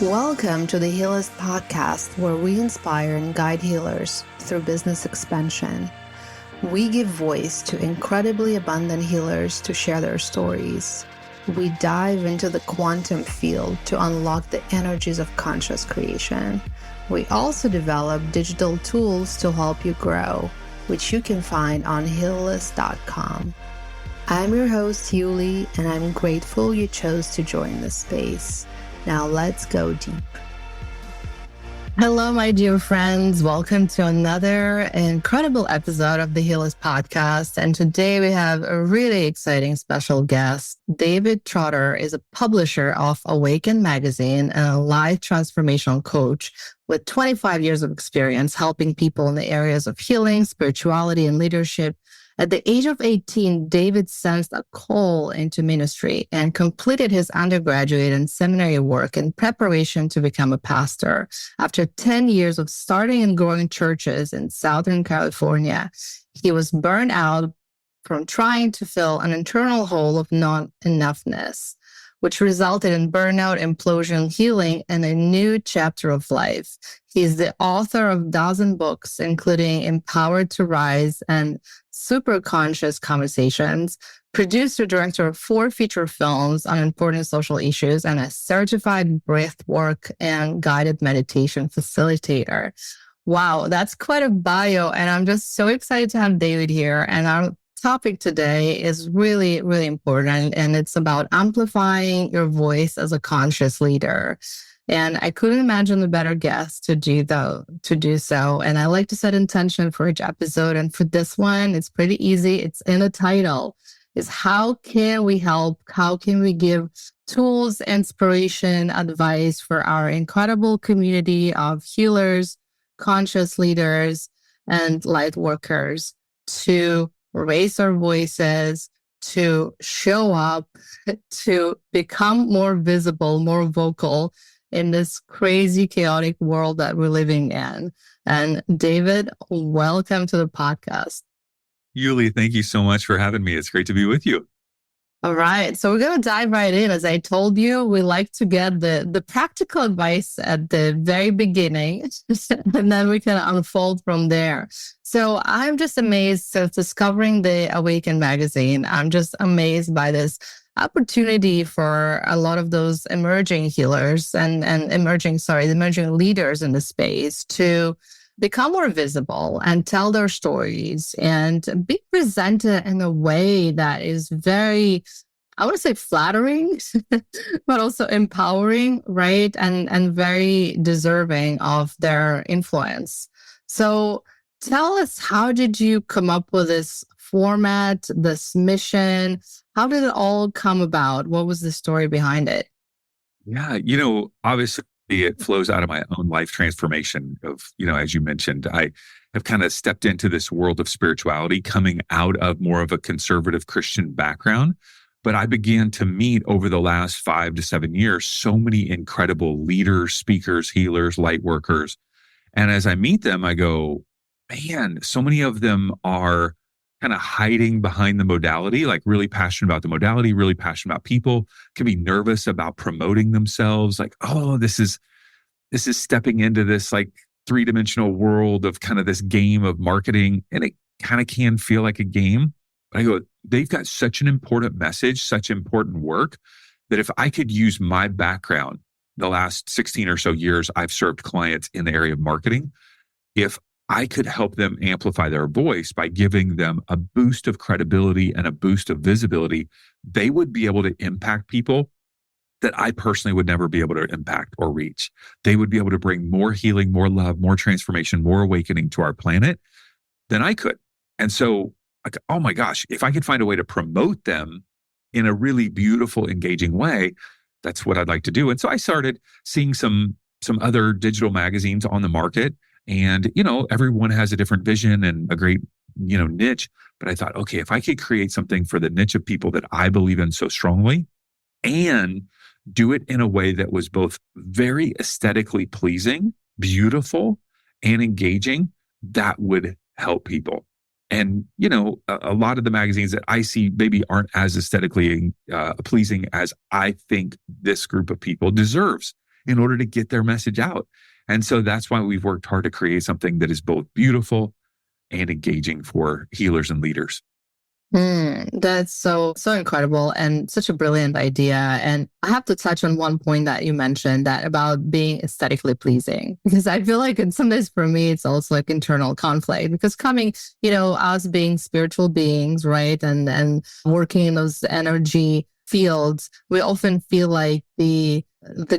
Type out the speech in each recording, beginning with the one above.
Welcome to the Healers Podcast, where we inspire and guide healers through business expansion. We give voice to incredibly abundant healers to share their stories. We dive into the quantum field to unlock the energies of conscious creation. We also develop digital tools to help you grow, which you can find on healless.com. I'm your host, Yuli, and I'm grateful you chose to join this space. Now let's go deep. Hello, my dear friends. Welcome to another incredible episode of the Healers Podcast. And today we have a really exciting special guest. David Trotter is a publisher of Awaken magazine and a life transformational coach with 25 years of experience helping people in the areas of healing, spirituality, and leadership. At the age of 18, David sensed a call into ministry and completed his undergraduate and seminary work in preparation to become a pastor. After 10 years of starting and growing churches in Southern California, he was burned out from trying to fill an internal hole of not-enoughness, which resulted in burnout, implosion, healing, and a new chapter of life. He is the author of a dozen books, including Empowered to Rise and Super Conscious Conversations, producer, director of 4 feature films on important social issues, and a certified breathwork and guided meditation facilitator. Wow, that's quite a bio, and I'm just so excited to have David here. And our topic today is really, really important, and it's about amplifying your voice as a conscious leader. And I couldn't imagine a better guest to do so. And I like to set intention for each episode. And for this one, it's pretty easy. It's in the title. Is how can we help? How can we give tools, inspiration, advice for our incredible community of healers, conscious leaders, and light workers to raise our voices, to show up, to become more visible, more vocal in this crazy, chaotic world that we're living in. And David, welcome to the podcast. Yuli, thank you so much for having me. It's great to be with you. All right. So we're going to dive right in. As I told you, we like to get the practical advice at the very beginning, and then we can unfold from there. So I'm just amazed. So discovering the Awaken magazine, I'm just amazed by this opportunity for a lot of those emerging healers and emerging leaders in the space to become more visible and tell their stories and be presented in a way that is very, I want to say flattering, but also empowering, right? And very deserving of their influence. So tell us, how did you come up with this format, this mission? How did it all come about? What was the story behind it? Yeah, obviously it flows out of my own life transformation of, as you mentioned, I have kind of stepped into this world of spirituality coming out of more of a conservative Christian background. But I began to meet over the last 5 to 7 years so many incredible leaders, speakers, healers, light workers. And as I meet them, I go, man, so many of them are kind of hiding behind the modality, like really passionate about the modality, really passionate about people, can be nervous about promoting themselves. Like, oh, this is stepping into this like 3-dimensional world of kind of this game of marketing. And it kind of can feel like a game. But I go, they've got such an important message, such important work that if I could use my background, the last 16 or so years, I've served clients in the area of marketing. If I could help them amplify their voice by giving them a boost of credibility and a boost of visibility, they would be able to impact people that I personally would never be able to impact or reach. They would be able to bring more healing, more love, more transformation, more awakening to our planet than I could. And so, like, oh my gosh, if I could find a way to promote them in a really beautiful, engaging way, that's what I'd like to do. And so I started seeing some other digital magazines on the market. And, everyone has a different vision and a great, niche. But I thought, okay, if I could create something for the niche of people that I believe in so strongly and do it in a way that was both very aesthetically pleasing, beautiful, and engaging, that would help people. And, a lot of the magazines that I see maybe aren't as aesthetically pleasing as I think this group of people deserves in order to get their message out. And so that's why we've worked hard to create something that is both beautiful and engaging for healers and leaders. That's so incredible and such a brilliant idea. And I have to touch on one point that you mentioned, that about being aesthetically pleasing, because I feel like sometimes for me it's also like internal conflict, because coming, us being spiritual beings, right, and working in those energy fields, we often feel like the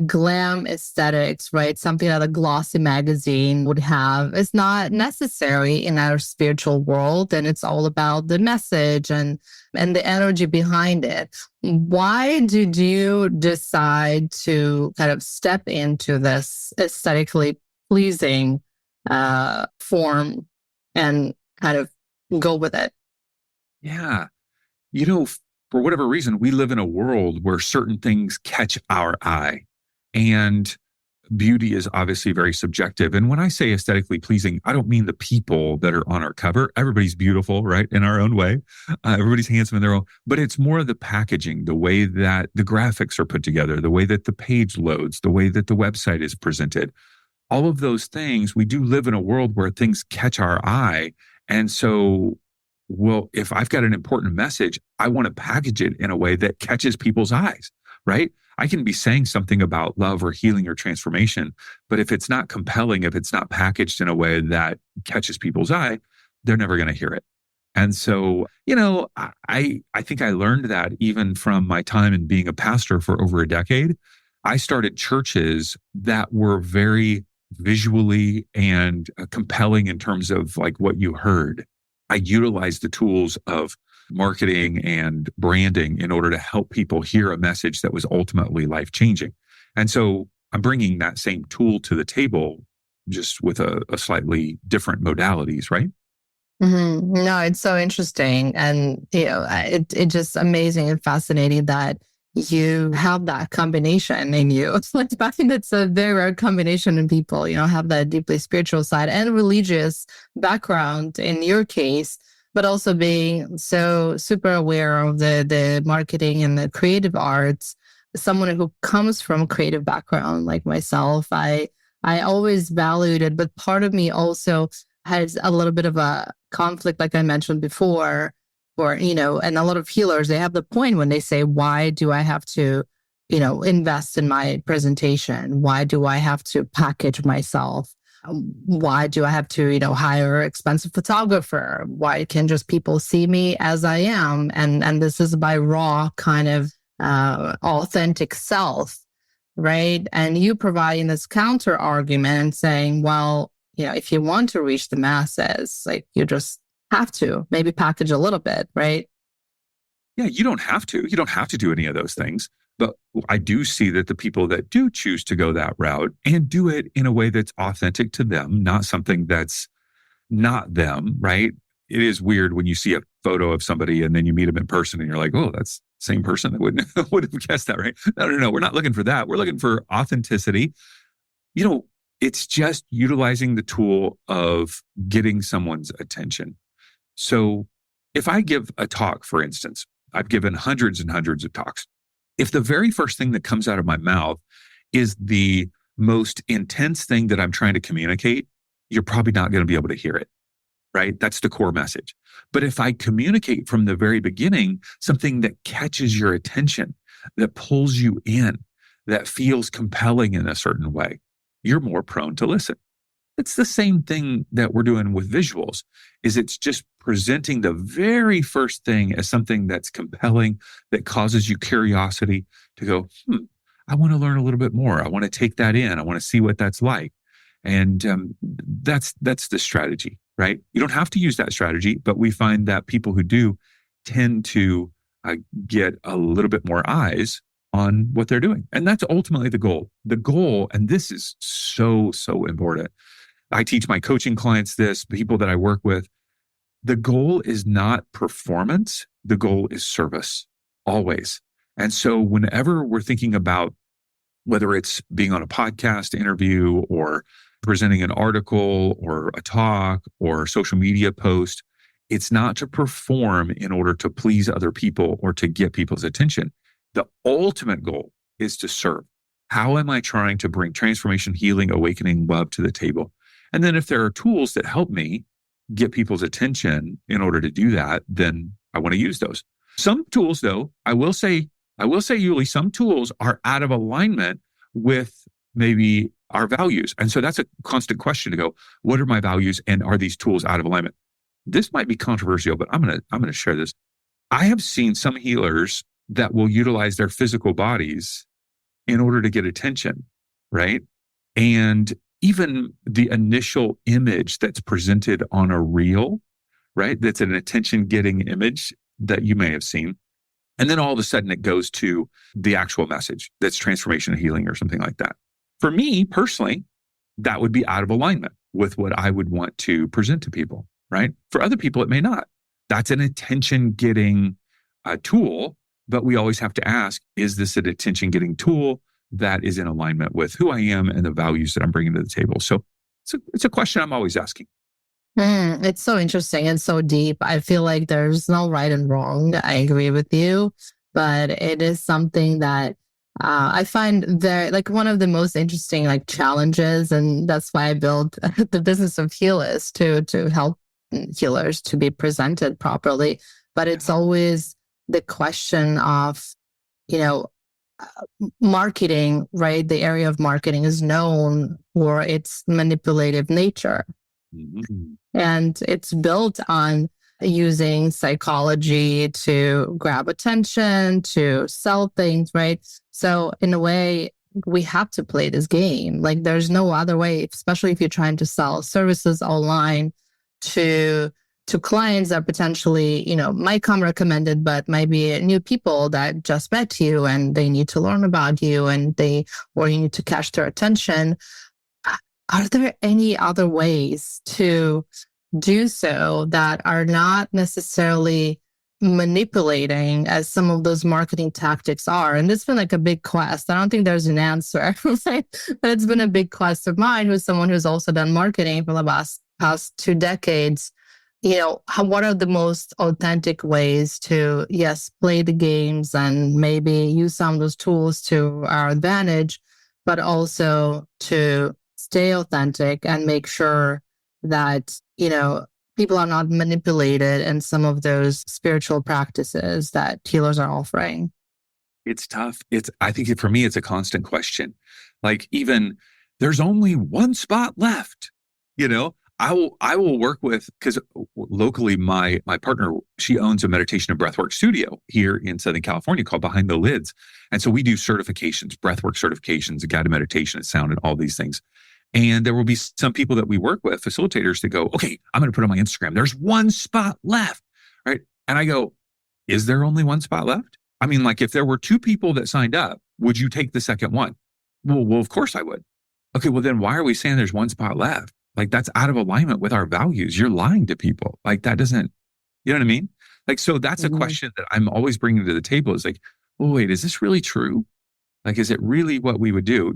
glam aesthetics, right? Something that a glossy magazine would have is not necessary in our spiritual world. And it's all about the message and the energy behind it. Why did you decide to kind of step into this aesthetically pleasing form and kind of go with it? Yeah. For whatever reason, we live in a world where certain things catch our eye, and beauty is obviously very subjective. And when I say aesthetically pleasing, I don't mean the people that are on our cover. Everybody's beautiful, right? In our own way. Everybody's handsome in their own, but it's more the packaging, the way that the graphics are put together, the way that the page loads, the way that the website is presented. All of those things, we do live in a world where things catch our eye. And so, well, if I've got an important message, I want to package it in a way that catches people's eyes, right? I can be saying something about love or healing or transformation, but if it's not compelling, if it's not packaged in a way that catches people's eye, they're never going to hear it. And so, I think I learned that even from my time in being a pastor for over a decade. I started churches that were very visually and compelling in terms of like what you heard. I utilized the tools of marketing and branding in order to help people hear a message that was ultimately life-changing. And so I'm bringing that same tool to the table, just with a slightly different modalities, right? No, it's so interesting. And, it's just amazing and fascinating that you have that combination in you. It's like, I think that's a very rare combination in people, have that deeply spiritual side and religious background in your case, but also being so super aware of the marketing and the creative arts. Someone who comes from a creative background like myself, I always valued it, but part of me also has a little bit of a conflict, like I mentioned before, and a lot of healers, they have the point when they say, why do I have to, invest in my presentation? Why do I have to package myself? Why do I have to, hire an expensive photographer? Why can't just people see me as I am? And this is my raw kind of authentic self, right? And you providing this counter argument and saying, well, if you want to reach the masses, like you just have to maybe package a little bit, right? Yeah, you don't have to. You don't have to do any of those things. But I do see that the people that do choose to go that route and do it in a way that's authentic to them, not something that's not them, right? It is weird when you see a photo of somebody and then you meet them in person and you're like, oh, that's the same person. I wouldn't have guessed that, right? No. We're not looking for that. We're looking for authenticity. It's just utilizing the tool of getting someone's attention. So if I give a talk, for instance, I've given hundreds and hundreds of talks. If the very first thing that comes out of my mouth is the most intense thing that I'm trying to communicate, you're probably not going to be able to hear it, right? That's the core message. But if I communicate from the very beginning, something that catches your attention, that pulls you in, that feels compelling in a certain way, you're more prone to listen. It's the same thing that we're doing with visuals, is it's just presenting the very first thing as something that's compelling, that causes you curiosity to go, I want to learn a little bit more. I want to take that in. I want to see what that's like. And that's the strategy, right? You don't have to use that strategy, but we find that people who do tend to get a little bit more eyes on what they're doing. And that's ultimately the goal. The goal, and this is so, so important. I teach my coaching clients this, people that I work with. The goal is not performance. The goal is service, always. And so whenever we're thinking about whether it's being on a podcast interview or presenting an article or a talk or social media post, it's not to perform in order to please other people or to get people's attention. The ultimate goal is to serve. How am I trying to bring transformation, healing, awakening, love to the table? And then if there are tools that help me get people's attention in order to do that, then I want to use those. Some tools, though, I will say, Yuli, some tools are out of alignment with maybe our values. And so that's a constant question to go, what are my values and are these tools out of alignment? This might be controversial, but I'm going to share this. I have seen some healers that will utilize their physical bodies in order to get attention, right? And even the initial image that's presented on a reel, right? That's an attention-getting image that you may have seen. And then all of a sudden it goes to the actual message that's transformation and healing or something like that. For me personally, that would be out of alignment with what I would want to present to people, right? For other people, it may not. That's an attention-getting tool, but we always have to ask, is this an attention-getting tool that is in alignment with who I am and the values that I'm bringing to the table? So it's a question I'm always asking. It's so interesting and so deep. I feel like there's no right and wrong. I agree with you, but it is something that I find there like one of the most interesting like challenges, and that's why I built the business of healers to help healers to be presented properly. But it's always the question of, marketing, right? The area of marketing is known for its manipulative nature. Mm-hmm. And it's built on using psychology to grab attention, to sell things, right? So in a way, we have to play this game. Like there's no other way, especially if you're trying to sell services online to clients that potentially, might come recommended, but might be new people that just met you and they need to learn about you or you need to catch their attention. Are there any other ways to do so that are not necessarily manipulating as some of those marketing tactics are? And it's been like a big quest. I don't think there's an answer, right? But it's been a big quest of mine, who's someone who's also done marketing for the past 2 decades. What are the most authentic ways to, yes, play the games and maybe use some of those tools to our advantage, but also to stay authentic and make sure that, people are not manipulated in some of those spiritual practices that healers are offering? It's tough. I think for me, it's a constant question. Like even there's only one spot left, I will work with, because locally my partner, she owns a meditation and breathwork studio here in Southern California called Behind the Lids. And so we do certifications, breathwork certifications, guided meditation, and sound, and all these things. And there will be some people that we work with, facilitators, that go, okay, I'm going to put on my Instagram, there's one spot left, right? And I go, is there only one spot left? I mean, like if there were 2 people that signed up, would you take the second one? Well, of course I would. Okay, well then why are we saying there's one spot left? Like that's out of alignment with our values. You're lying to people. Like that doesn't, you know what I mean? Like, so that's a question that I'm always bringing to the table is like, oh, wait, is this really true? Like, is it really what we would do?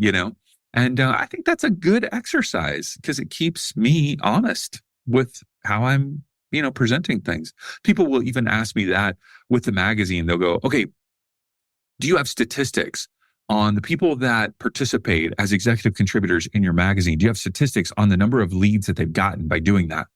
And I think that's a good exercise because it keeps me honest with how I'm, presenting things. People will even ask me that with the magazine. They'll go, okay, do you have statistics on the people that participate as executive contributors in your magazine? Do you have statistics on the number of leads that they've gotten by doing that?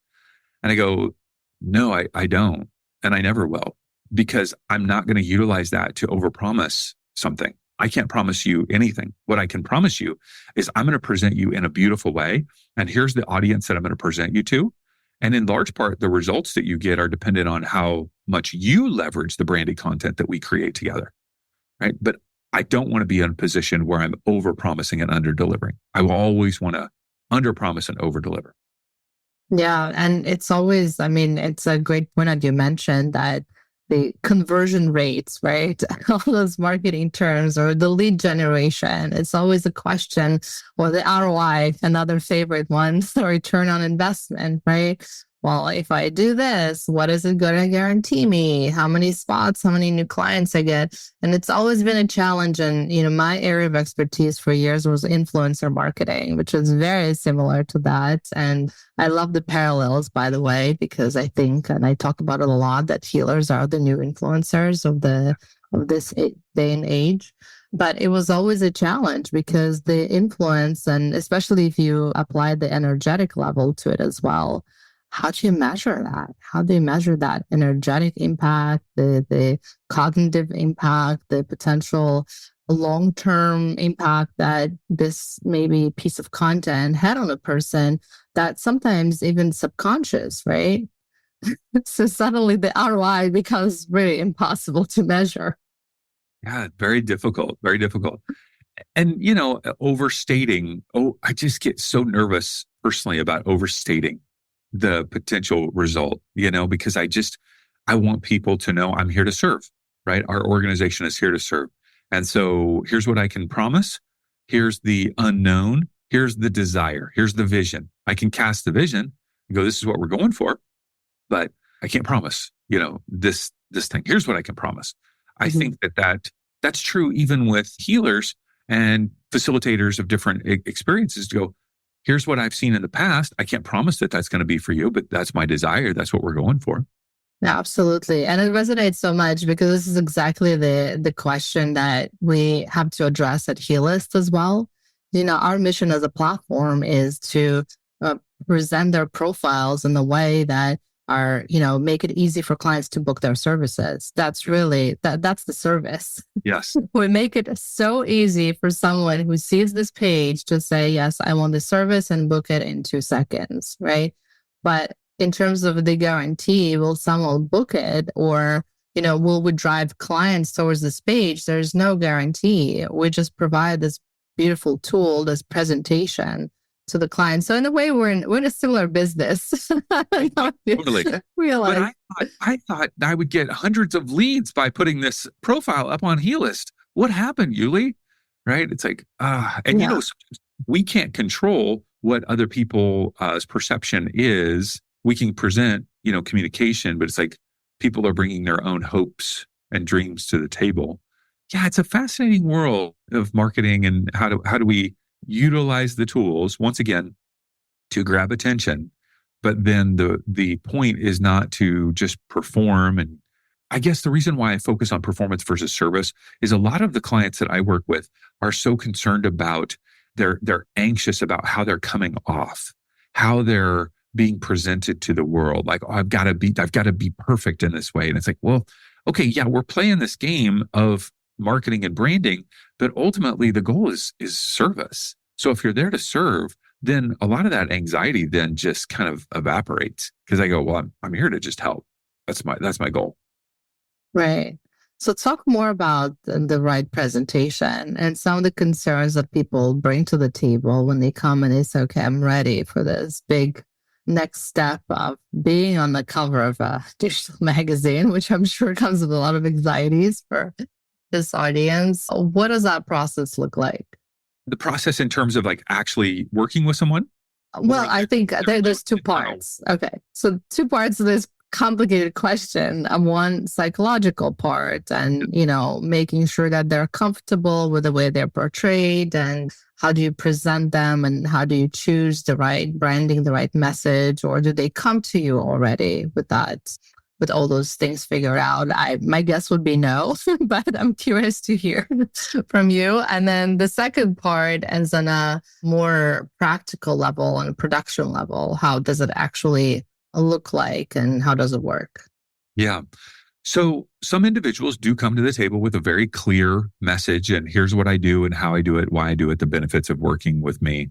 And I go, no, I don't. And I never will, because I'm not going to utilize that to overpromise something. I can't promise you anything. What I can promise you is I'm going to present you in a beautiful way. And here's the audience that I'm going to present you to. And in large part, the results that you get are dependent on how much you leverage the branded content that we create together, right? But I don't want to be in a position where I'm over-promising and under-delivering. I will always want to under-promise and over-deliver. Yeah. And it's always, it's a great point that you mentioned that the conversion rates, right? All those marketing terms or the lead generation, it's always a question, or the ROI, another favorite one, the return on investment, right? Well, if I do this, what is it going to guarantee me? How many spots, how many new clients I get? And it's always been a challenge. And, my area of expertise for years was influencer marketing, which is very similar to that. And I love the parallels, by the way, because I think, and I talk about it a lot, that healers are the new influencers of this day and age. But it was always a challenge because the influence, and especially if you apply the energetic level to it as well, how do you measure that? How do you measure that energetic impact, the cognitive impact, the potential long-term impact that this maybe piece of content had on a person that sometimes even subconscious, right? So suddenly the ROI becomes really impossible to measure. Yeah, very difficult, very difficult. And, overstating, I just get so nervous personally about overstating the potential result, because I want people to know I'm here to serve, right? Our organization is here to serve. And so here's what I can promise. Here's the unknown. Here's the desire. Here's the vision. I can cast the vision and go, this is what we're going for, but I can't promise, this thing. Here's what I can promise. I think that's true even with healers and facilitators of different experiences to go, here's what I've seen in the past. I can't promise that that's going to be for you, but that's my desire. That's what we're going for. Yeah, absolutely. And it resonates so much because this is exactly the question that we have to address at Helist as well. Our mission as a platform is to present their profiles in the way that are, make it easy for clients to book their services. That's really, that's the service. Yes. We make it so easy for someone who sees this page to say, yes, I want this service and book it in 2 seconds, right? But in terms of the guarantee, will someone book it or, will we drive clients towards this page? There's no guarantee. We just provide this beautiful tool, this presentation to the client. So in a way, we're in a similar business. Totally. Realize. But I thought I would get hundreds of leads by putting this profile up on Helist. What happened, Yuli? Right? It's like, we can't control what other people's perception is. We can present, communication, but it's like people are bringing their own hopes and dreams to the table. Yeah, it's a fascinating world of marketing and how do we utilize the tools once again to grab attention, but then the point is not to just perform. And I guess the reason why I focus on performance versus service is a lot of the clients that I work with are so concerned about they're anxious about how they're coming off, how they're being presented to the world. Like, oh, I've got to be perfect in this way. And it's like, well, okay, yeah, we're playing this game of marketing and branding, but ultimately the goal is service. So if you're there to serve, then a lot of that anxiety then just kind of evaporates because I go, well, I'm here to just help. That's my goal. Right. So talk more about the right presentation and some of the concerns that people bring to the table when they come and they say, okay, I'm ready for this big next step of being on the cover of a digital magazine, which I'm sure comes with a lot of anxieties for this audience. What does that process look like? The process in terms of like actually working with someone? Well, I think there's 2 parts. Okay. So 2 parts of this complicated question. One psychological part and, making sure that they're comfortable with the way they're portrayed and how do you present them and how do you choose the right branding, the right message, or do they come to you already with that? With all those things figured out? My guess would be no, but I'm curious to hear from you. And then the second part is on a more practical level, on a production level. How does it actually look like and how does it work? Yeah. So some individuals do come to the table with a very clear message and here's what I do and how I do it, why I do it, the benefits of working with me.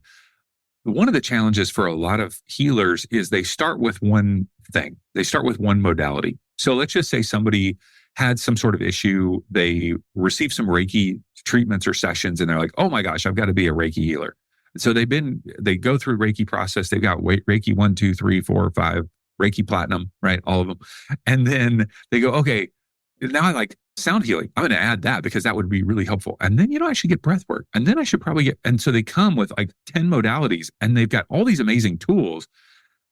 One of the challenges for a lot of healers is they start with one thing. They start with one modality. So let's just say somebody had some sort of issue. They received some Reiki treatments or sessions and they're like, oh my gosh, I've got to be a Reiki healer. So they go through Reiki process. They've got Reiki 1, 2, 3, 4, 5, Reiki Platinum, right? All of them. And then they go, okay, now I like sound healing. I'm going to add that because that would be really helpful. And then, I should get breath work. And then I should probably and so they come with like 10 modalities and they've got all these amazing tools.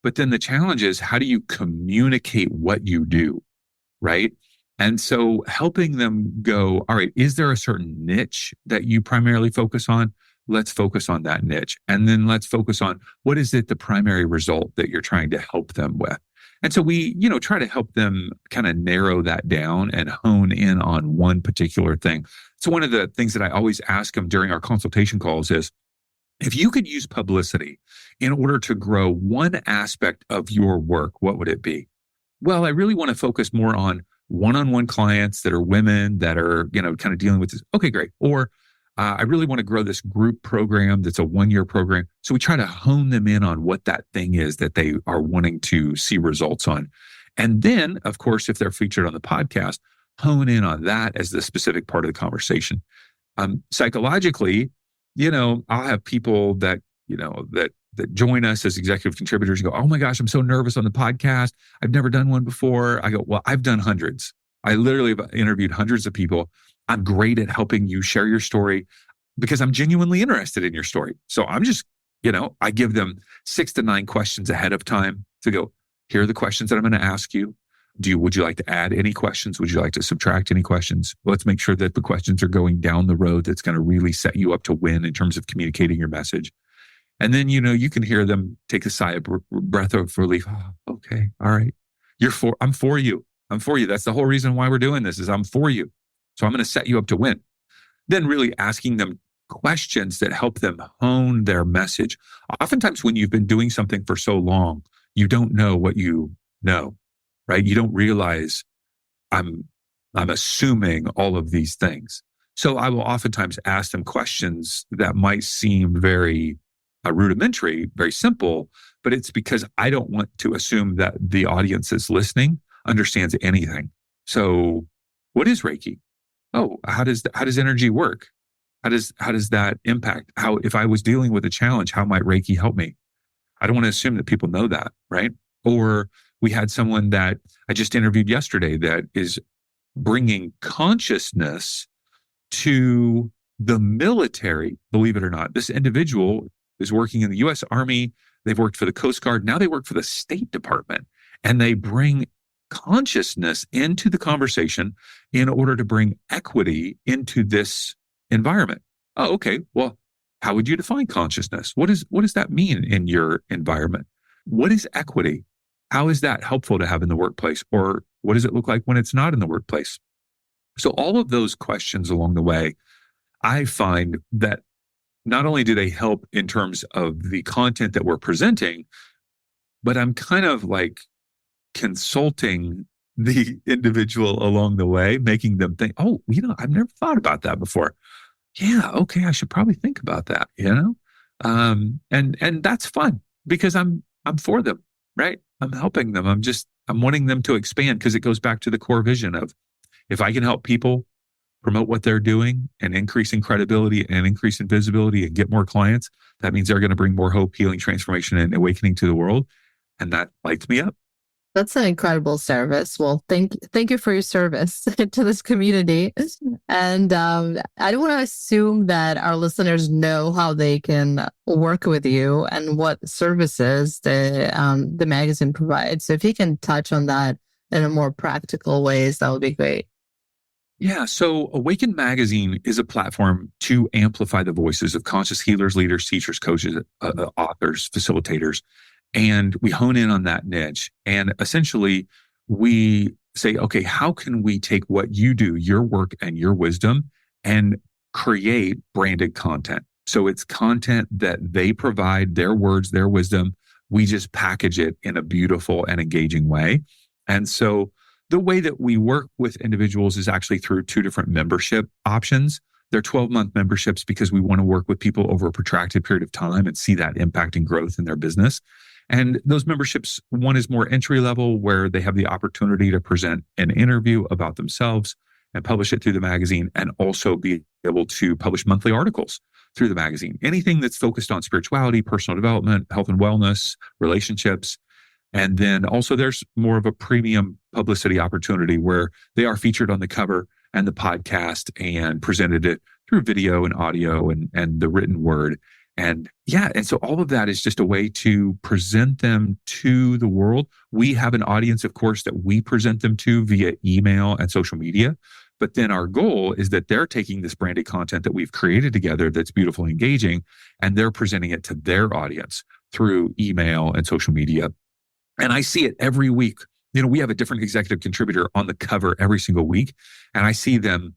But then the challenge is, how do you communicate what you do? Right. And so helping them go, all right, is there a certain niche that you primarily focus on? Let's focus on that niche. And then let's focus on what is it, the primary result that you're trying to help them with. And so we, try to help them kind of narrow that down and hone in on one particular thing. So one of the things that I always ask them during our consultation calls is, if you could use publicity in order to grow one aspect of your work, what would it be? Well, I really want to focus more on one-on-one clients that are women that are, kind of dealing with this. Okay, great. Or I really want to grow this group program that's a 1-year program. So we try to hone them in on what that thing is that they are wanting to see results on. And then, of course, if they're featured on the podcast, hone in on that as the specific part of the conversation. Psychologically, I'll have people that, that join us as executive contributors and go, oh my gosh, I'm so nervous on the podcast. I've never done one before. I go, well, I've done hundreds. I literally have interviewed hundreds of people. I'm great at helping you share your story because I'm genuinely interested in your story. So I'm just, I give them 6 to 9 questions ahead of time to go, here are the questions that I'm going to ask you. Would you like to add any questions? Would you like to subtract any questions? Let's make sure that the questions are going down the road that's going to really set you up to win in terms of communicating your message. And then, you can hear them take a sigh of breath of relief. Oh, okay. All right. I'm for you. I'm for you. That's the whole reason why we're doing this is I'm for you. So I'm going to set you up to win. Then really asking them questions that help them hone their message. Oftentimes when you've been doing something for so long, you don't know what you know, right? You don't realize I'm assuming all of these things. So I will oftentimes ask them questions that might seem very rudimentary, very simple, but it's because I don't want to assume that the audience is listening understands anything. So what is Reiki? Oh, how does energy work? How does that impact? If I was dealing with a challenge, how might Reiki help me? I don't want to assume that people know that, right? Or we had someone that I just interviewed yesterday that is bringing consciousness to the military, believe it or not. This individual is working in the U.S. Army. They've worked for the Coast Guard. Now they work for the State Department, and they bring consciousness into the conversation in order to bring equity into this environment. Oh, okay. Well, how would you define consciousness? What does that mean in your environment? What is equity? How is that helpful to have in the workplace? Or what does it look like when it's not in the workplace? So all of those questions along the way, I find that not only do they help in terms of the content that we're presenting, but I'm kind of like consulting the individual along the way, making them think, oh, I've never thought about that before. Yeah, okay, I should probably think about that, and that's fun because I'm for them, right? I'm helping them. I'm wanting them to expand because it goes back to the core vision of if I can help people promote what they're doing and increase in credibility and increase in visibility and get more clients, that means they're going to bring more hope, healing, transformation, and awakening to the world. And that lights me up. That's an incredible service. Well, thank you for your service to this community. And I don't want to assume that our listeners know how they can work with you and what services the magazine provides. So if you can touch on that in a more practical ways, that would be great. Yeah. So Awaken Magazine is a platform to amplify the voices of conscious healers, leaders, teachers, coaches, authors, facilitators. And we hone in on that niche. And essentially, we say, okay, how can we take what you do, your work and your wisdom, and create branded content? So it's content that they provide, their words, their wisdom. We just package it in a beautiful and engaging way. And so the way that we work with individuals is actually through 2 different membership options. They're 12-month memberships because we want to work with people over a protracted period of time and see that impact and growth in their business. And those memberships, one is more entry level, where they have the opportunity to present an interview about themselves and publish it through the magazine, and also be able to publish monthly articles through the magazine. Anything that's focused on spirituality, personal development, health and wellness, relationships. And then also there's more of a premium publicity opportunity where they are featured on the cover and the podcast and presented it through video and audio and the written word. And so all of that is just a way to present them to the world. We have an audience, of course, that we present them to via email and social media. But then our goal is that they're taking this branded content that we've created together that's beautiful and engaging, and they're presenting it to their audience through email and social media. And I see it every week. We have a different executive contributor on the cover every single week, and I see them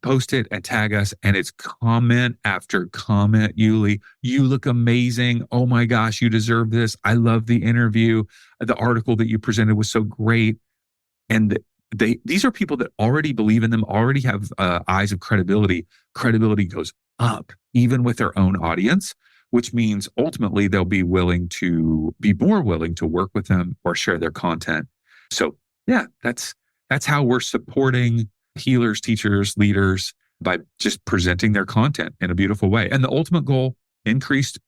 post it and tag us. And it's comment after comment. Yuli, you look amazing. Oh my gosh, you deserve this. I love the interview. The article that you presented was so great. And these are people that already believe in them, already have eyes of credibility. Credibility goes up even with their own audience, which means ultimately they'll be more willing to work with them or share their content. So yeah, that's how we're supporting healers, teachers, leaders by just presenting their content in a beautiful way. And the ultimate goal, increased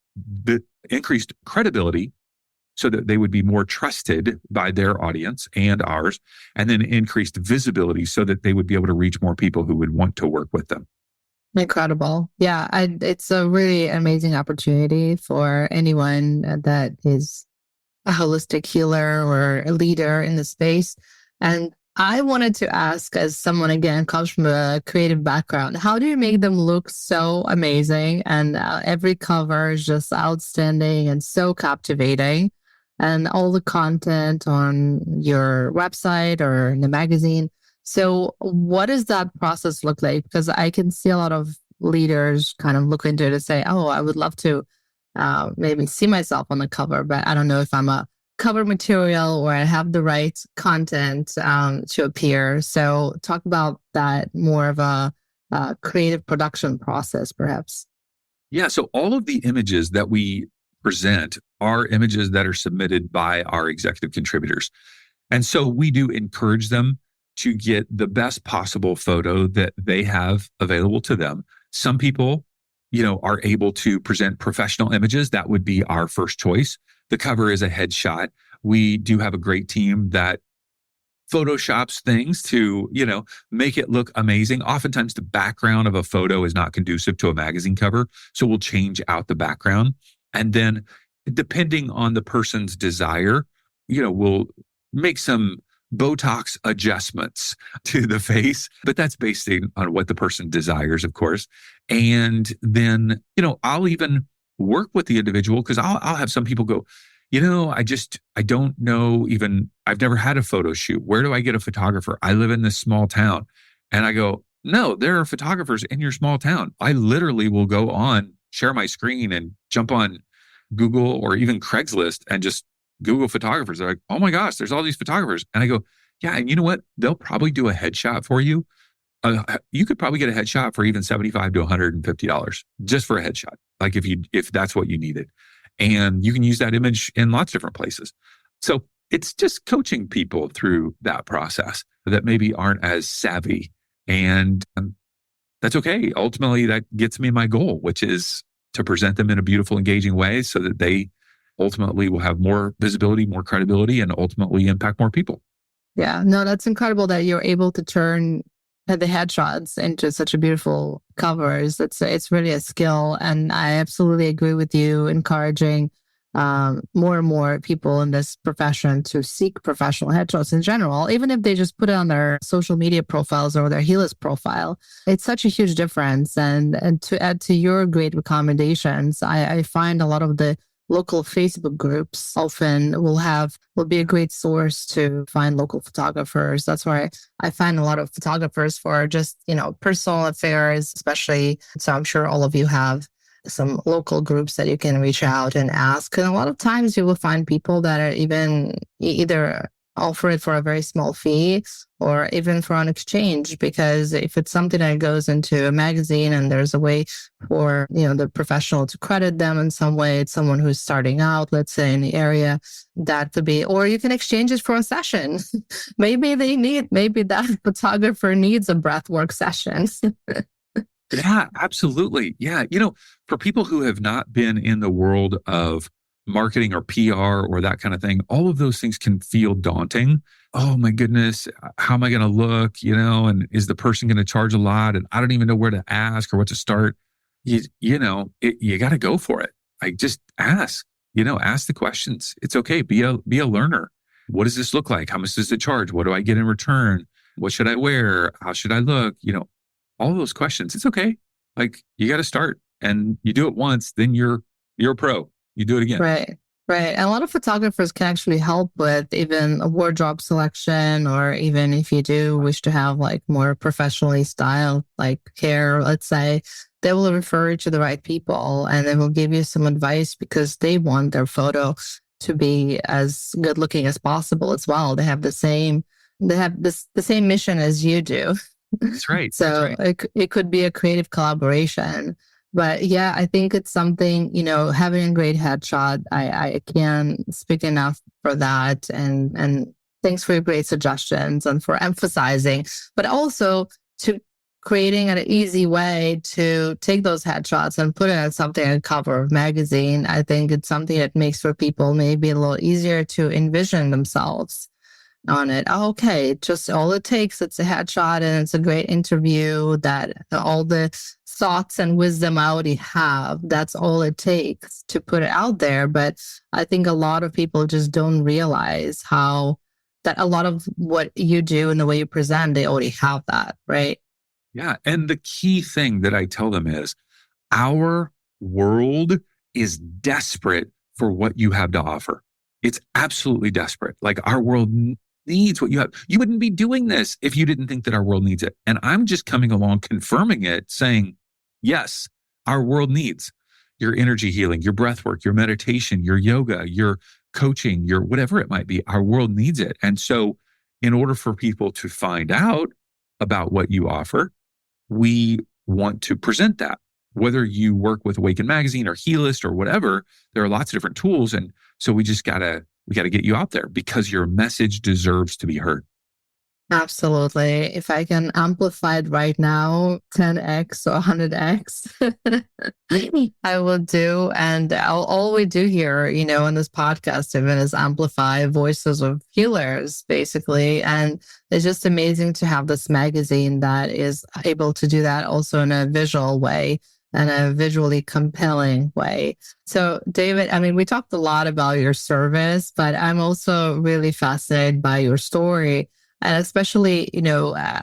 credibility so that they would be more trusted by their audience and ours, and then increased visibility so that they would be able to reach more people who would want to work with them. Incredible. Yeah, it's a really amazing opportunity for anyone that is a holistic healer or a leader in the space. And I wanted to ask, as someone, again, comes from a creative background, how do you make them look so amazing? And every cover is just outstanding and so captivating. And all the content on your website or in the magazine. So what does that process look like? Because I can see a lot of leaders kind of look into it and say, oh, I would love to maybe see myself on the cover, but I don't know if I'm a cover material or I have the right content to appear. So talk about that, more of a creative production process, perhaps. Yeah. So all of the images that we present are images that are submitted by our executive contributors. And so we do encourage them to get the best possible photo that they have available to them. Some people, are able to present professional images. That would be our first choice. The cover is a headshot. We do have a great team that photoshops things to, make it look amazing. Oftentimes the background of a photo is not conducive to a magazine cover. So we'll change out the background. And then depending on the person's desire, we'll make some Botox adjustments to the face, but that's based on what the person desires, of course. And then, I'll even work with the individual because I'll have some people go, I don't know even, I've never had a photo shoot. Where do I get a photographer? I live in this small town. And I go, no, there are photographers in your small town. I literally will go on, share my screen and jump on Google or even Craigslist and just Google photographers. They're like, oh my gosh, there's all these photographers. And I go, yeah. And you know what? They'll probably do a headshot for you. You could probably get a headshot for even $75 to $150 just for a headshot. Like if that's what you needed. And you can use that image in lots of different places. So it's just coaching people through that process that maybe aren't as savvy. And that's okay. Ultimately, that gets me my goal, which is to present them in a beautiful, engaging way so that they ultimately will have more visibility, more credibility, and ultimately impact more people. Yeah, no, that's incredible that you're able to turn the headshots into such a beautiful covers. It's really a skill. And I absolutely agree with you, encouraging more and more people in this profession to seek professional headshots in general, even if they just put it on their social media profiles or their healers profile. It's such a huge difference. And to add to your great recommendations, I find a lot of the local Facebook groups often will be a great source to find local photographers. That's why I find a lot of photographers for just, personal affairs, especially. So I'm sure all of you have some local groups that you can reach out and ask. And a lot of times you will find people that are even either offer it for a very small fee or even for an exchange, because if it's something that goes into a magazine and there's a way for, the professional to credit them in some way, it's someone who's starting out, let's say in the area, that could be, or you can exchange it for a session. maybe that photographer needs a breathwork session. Yeah, absolutely. Yeah. For people who have not been in the world of marketing or PR or that kind of thing, all of those things can feel daunting. Oh my goodness, how am I going to look? And is the person going to charge a lot? And I don't even know where to ask or what to start. You got to go for it. Like just ask, ask the questions. It's okay. Be a learner. What does this look like? How much does it charge? What do I get in return? What should I wear? How should I look? All those questions. It's okay. Like you got to start, and you do it once, then you're a pro. You do it again. Right. Right. And a lot of photographers can actually help with even a wardrobe selection, or even if you do wish to have like more professionally styled like hair, let's say, they will refer you to the right people and they will give you some advice because they want their photo to be as good looking as possible as well. They have the same mission as you do. That's right. That's So right. it could be a creative collaboration. But yeah, I think it's something, having a great headshot. I can't speak enough for that. And thanks for your great suggestions and for emphasizing, but also to creating an easy way to take those headshots and put it on something on the cover of magazine. I think it's something that makes for people maybe a little easier to envision themselves on it. Oh, okay, just all it takes, it's a headshot and it's a great interview, that all the thoughts and wisdom I already have, that's all it takes to put it out there. But I think a lot of people just don't realize how that a lot of what you do and the way you present, they already have that, right? Yeah. And the key thing that I tell them is our world is desperate for what you have to offer. It's absolutely desperate. Like our world needs what you have. You wouldn't be doing this if you didn't think that our world needs it. And I'm just coming along confirming it, saying, yes, our world needs your energy healing, your breath work, your meditation, your yoga, your coaching, your whatever it might be. Our world needs it. And so in order for people to find out about what you offer, we want to present that. Whether you work with Awaken Magazine or Healist or whatever, there are lots of different tools. And so we gotta get you out there because your message deserves to be heard. Absolutely. If I can amplify it right now, 10x or 100x, I will do. And all we do here, in this podcast, even is amplify voices of healers, basically. And it's just amazing to have this magazine that is able to do that also in a visual way and a visually compelling way. So, David, I mean, we talked a lot about your service, but I'm also really fascinated by your story and especially,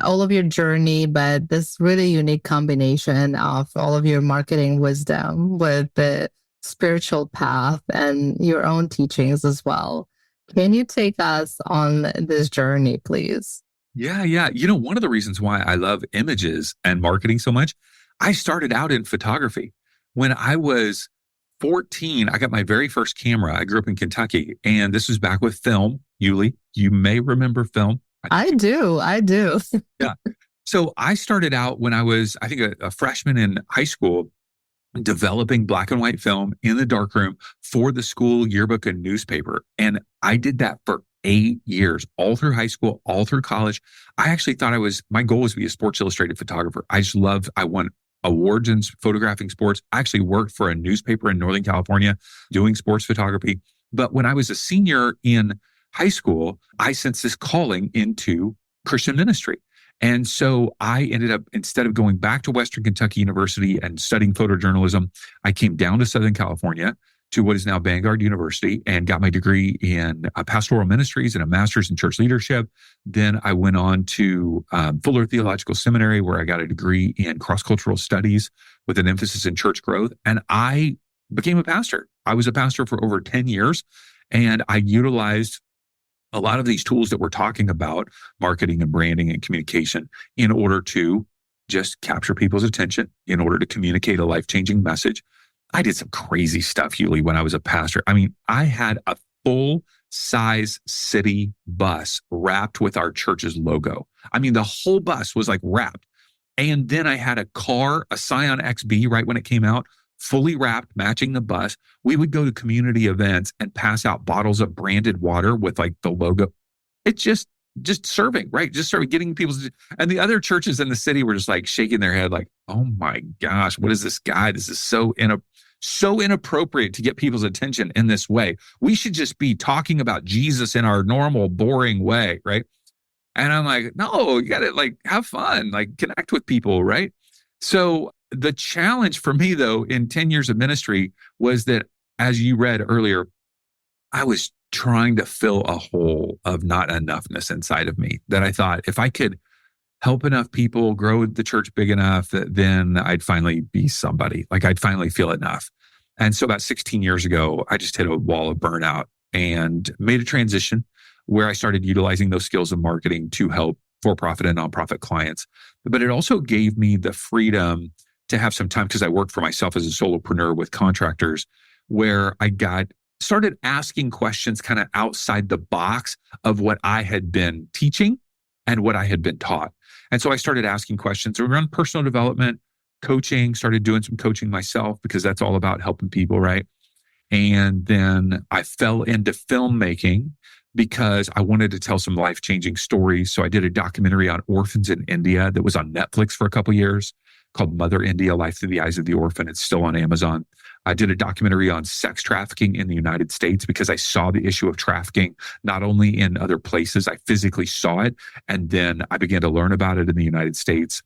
all of your journey, but this really unique combination of all of your marketing wisdom with the spiritual path and your own teachings as well. Can you take us on this journey, please? Yeah, yeah. One of the reasons why I love images and marketing so much, I started out in photography. When I was 14, I got my very first camera. I grew up in Kentucky, and this was back with film. Yuli, you may remember film. I do. I do. Yeah. So I started out when I was, I think, a freshman in high school, developing black and white film in the darkroom for the school yearbook and newspaper. And I did that for 8 years, all through high school, all through college. I actually thought my goal was to be a Sports Illustrated photographer. I won awards in photographing sports. I actually worked for a newspaper in Northern California doing sports photography. But when I was a senior in high school, I sensed this calling into Christian ministry. And so I ended up, instead of going back to Western Kentucky University and studying photojournalism, I came down to Southern California to what is now Vanguard University and got my degree in pastoral ministries and a master's in church leadership. Then I went on to Fuller Theological Seminary, where I got a degree in cross-cultural studies with an emphasis in church growth. And I became a pastor. I was a pastor for over 10 years, and I utilized a lot of these tools that we're talking about, marketing and branding and communication, in order to just capture people's attention, in order to communicate a life-changing message. I did some crazy stuff, Yuli, when I was a pastor. I mean, I had a full-size city bus wrapped with our church's logo. I mean, the whole bus was like wrapped. And then I had a car, a Scion XB, right when it came out, fully wrapped, matching the bus. We would go to community events and pass out bottles of branded water with like the logo. It's just serving, right? Just serving, getting people's, and the other churches in the city were just like shaking their head like, oh my gosh, what is this guy? This is so inappropriate to get people's attention in this way. We should just be talking about Jesus in our normal, boring way, right? And I'm like, no, you got to like have fun, like connect with people, right? So the challenge for me, though, in 10 years of ministry was that, as you read earlier, I was trying to fill a hole of not enoughness inside of me, that I thought if I could help enough people grow the church big enough, then I'd finally be somebody. Like I'd finally feel enough. And so about 16 years ago, I just hit a wall of burnout and made a transition where I started utilizing those skills of marketing to help for-profit and nonprofit clients. But it also gave me the freedom to have some time, because I worked for myself as a solopreneur with contractors, where I started asking questions kind of outside the box of what I had been teaching and what I had been taught. And so I started asking questions around personal development, coaching, started doing some coaching myself because that's all about helping people, right? And then I fell into filmmaking because I wanted to tell some life-changing stories. So I did a documentary on orphans in India that was on Netflix for a couple of years called Mother India, Life Through the Eyes of the Orphan. It's still on Amazon. I did a documentary on sex trafficking in the United States because I saw the issue of trafficking, not only in other places, I physically saw it. And then I began to learn about it in the United States.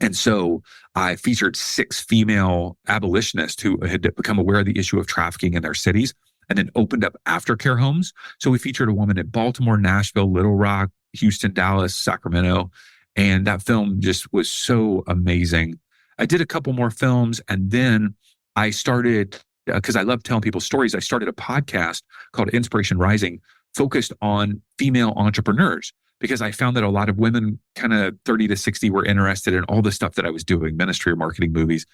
And so I featured 6 female abolitionists who had become aware of the issue of trafficking in their cities and then opened up aftercare homes. So we featured a woman in Baltimore, Nashville, Little Rock, Houston, Dallas, Sacramento. And that film just was so amazing. I did a couple more films, and then I started, because I love telling people stories, I started a podcast called Inspiration Rising, focused on female entrepreneurs, because I found that a lot of women kind of 30 to 60 were interested in all the stuff that I was doing, ministry or marketing, movies.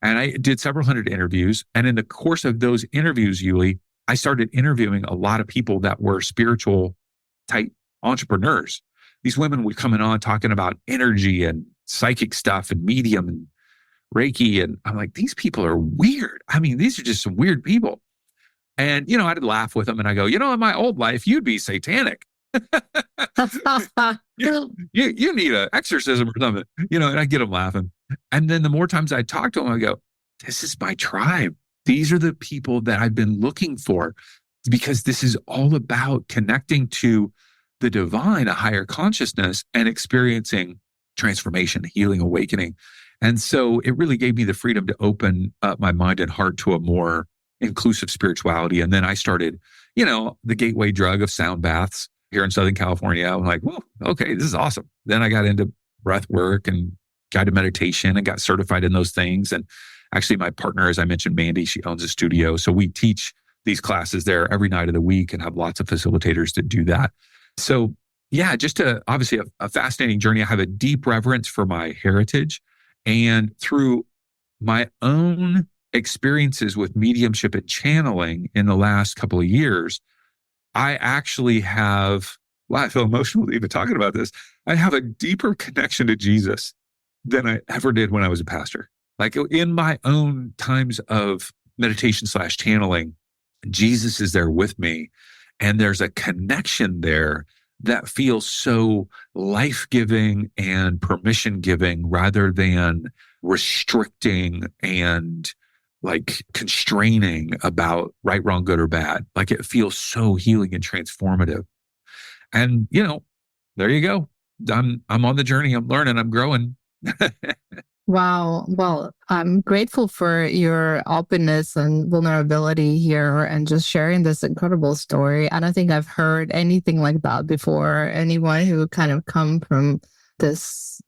And I did several hundred interviews. And in the course of those interviews, Yuli, I started interviewing a lot of people that were spiritual type entrepreneurs. These women would come in on talking about energy and psychic stuff and medium and Reiki. And I'm like, these people are weird. I mean, these are just some weird people. And, I'd laugh with them and I go, in my old life, you'd be satanic. You need an exorcism or something, and I get them laughing. And then the more times I talk to them, I go, this is my tribe. These are the people that I've been looking for, because this is all about connecting to the divine, a higher consciousness, and experiencing transformation, healing, awakening. And so it really gave me the freedom to open up my mind and heart to a more inclusive spirituality. And then I started, the gateway drug of sound baths here in Southern California. I'm like, well, okay, this is awesome. Then I got into breath work and guided meditation and got certified in those things. And actually my partner, as I mentioned, Mandy, she owns a studio. So we teach these classes there every night of the week and have lots of facilitators that do that. So yeah, just obviously a fascinating journey. I have a deep reverence for my heritage, and through my own experiences with mediumship and channeling in the last couple of years, I actually have, I feel emotional even talking about this. I have a deeper connection to Jesus than I ever did when I was a pastor. Like in my own times of meditation / channeling, Jesus is there with me. And there's a connection there that feels so life-giving and permission-giving rather than restricting and like constraining about right, wrong, good, or bad. Like it feels so healing and transformative. And, there you go. I'm on the journey. I'm learning. I'm growing. Wow. Well, I'm grateful for your openness and vulnerability here and just sharing this incredible story. I don't think I've heard anything like that before. Anyone who kind of come from this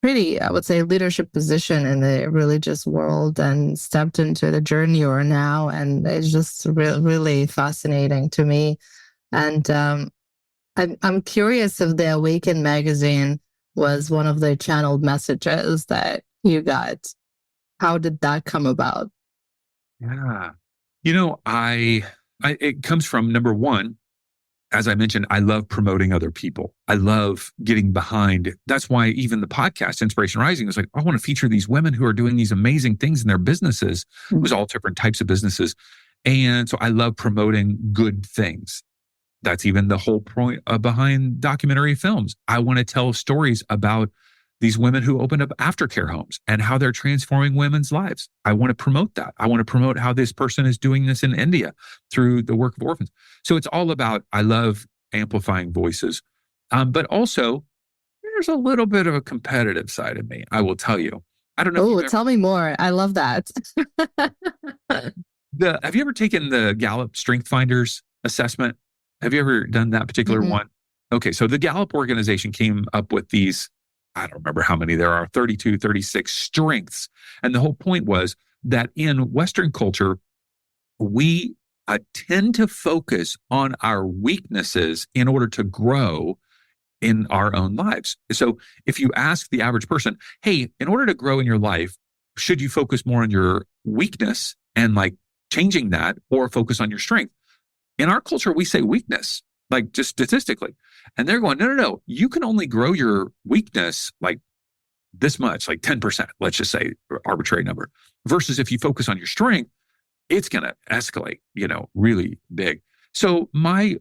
pretty, I would say, leadership position in the religious world and stepped into the journey you're now. And it's just really fascinating to me. And I'm curious if the Awaken magazine was one of the channeled messages that you got. How did that come about? Yeah. It comes from, number one, as I mentioned, I love promoting other people. I love getting behind. That's why even the podcast, Inspiration Rising, was like, I want to feature these women who are doing these amazing things in their businesses. It was all different types of businesses. And so I love promoting good things. That's even the whole point behind documentary films. I want to tell stories about these women who opened up aftercare homes and how they're transforming women's lives. I want to promote that. I want to promote how this person is doing this in India through the work of orphans. So it's all about, I love amplifying voices. But also, there's a little bit of a competitive side of me, I will tell you. I don't know. Oh, tell me more. I love that. Have you ever taken the Gallup Strength Finders assessment? Have you ever done that particular one? Okay, so the Gallup organization came up with these, I don't remember how many there are, 32, 36 strengths. And the whole point was that in Western culture, we tend to focus on our weaknesses in order to grow in our own lives. So if you ask the average person, hey, in order to grow in your life, should you focus more on your weakness and like changing that, or focus on your strength? In our culture, we say weakness, like just statistically. And they're going, no. You can only grow your weakness like this much, like 10%, let's just say, arbitrary number. Versus if you focus on your strength, it's going to escalate, really big. So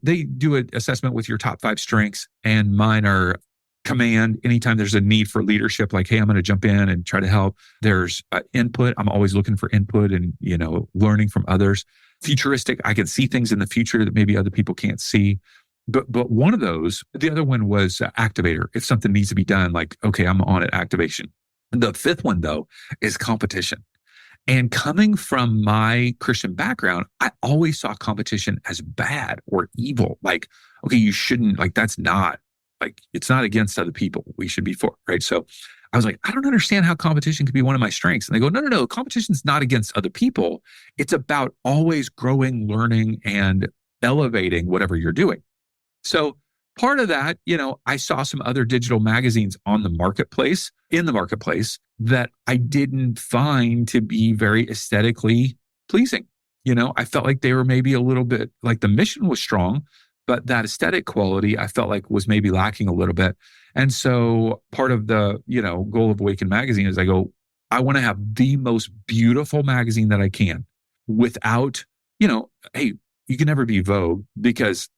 they do an assessment with your top 5 strengths, and mine are command. Anytime there's a need for leadership, like, hey, I'm going to jump in and try to help. There's input. I'm always looking for input and, learning from others. Futuristic. I can see things in the future that maybe other people can't see. But one of those, the other one was activator. If something needs to be done, like, okay, I'm on it, activation. The 5th one, though, is competition. And coming from my Christian background, I always saw competition as bad or evil. Like, okay, you shouldn't, like, that's not, like, it's not against other people. We should be for, right? So I was like, I don't understand how competition could be one of my strengths. And they go, no. Competition's not against other people. It's about always growing, learning, and elevating whatever you're doing. So part of that, I saw some other digital magazines in the marketplace that I didn't find to be very aesthetically pleasing. I felt like they were maybe a little bit, like the mission was strong, but that aesthetic quality I felt like was maybe lacking a little bit. And so part of the, goal of Awaken Magazine is I want to have the most beautiful magazine that I can without, hey, you can never be Vogue because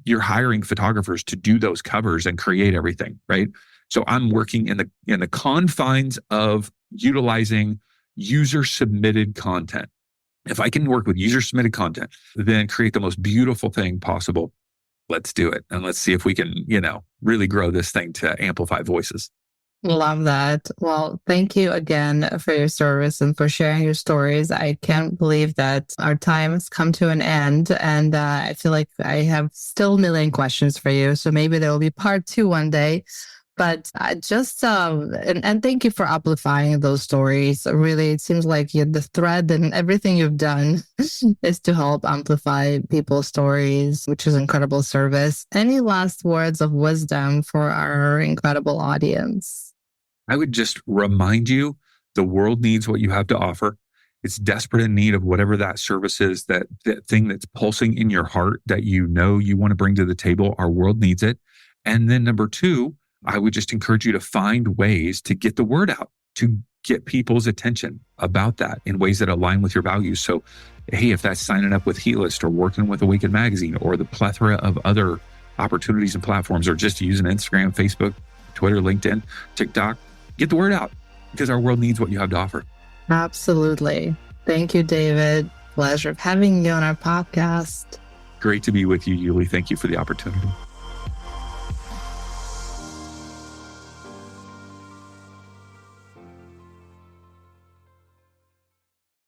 you're hiring photographers to do those covers and create everything, right? So I'm working in the confines of utilizing user-submitted content. If I can work with user-submitted content, then create the most beautiful thing possible. Let's do it. And let's see if we can, really grow this thing to amplify voices. Love that. Well, thank you again for your service and for sharing your stories. I can't believe that our time has come to an end. And I feel like I have still a million questions for you. So maybe there will be part 2 one day. But and thank you for amplifying those stories. Really, it seems like the thread and everything you've done is to help amplify people's stories, which is incredible service. Any last words of wisdom for our incredible audience? I would just remind you, the world needs what you have to offer. It's desperate in need of whatever that service is, that thing that's pulsing in your heart that you want to bring to the table. Our world needs it. And then number 2, I would just encourage you to find ways to get the word out, to get people's attention about that in ways that align with your values. So, hey, if that's signing up with Helist or working with Awaken Magazine or the plethora of other opportunities and platforms, or just using Instagram, Facebook, Twitter, LinkedIn, TikTok, get the word out because our world needs what you have to offer. Absolutely. Thank you, David. Pleasure having you on our podcast. Great to be with you, Yuli. Thank you for the opportunity.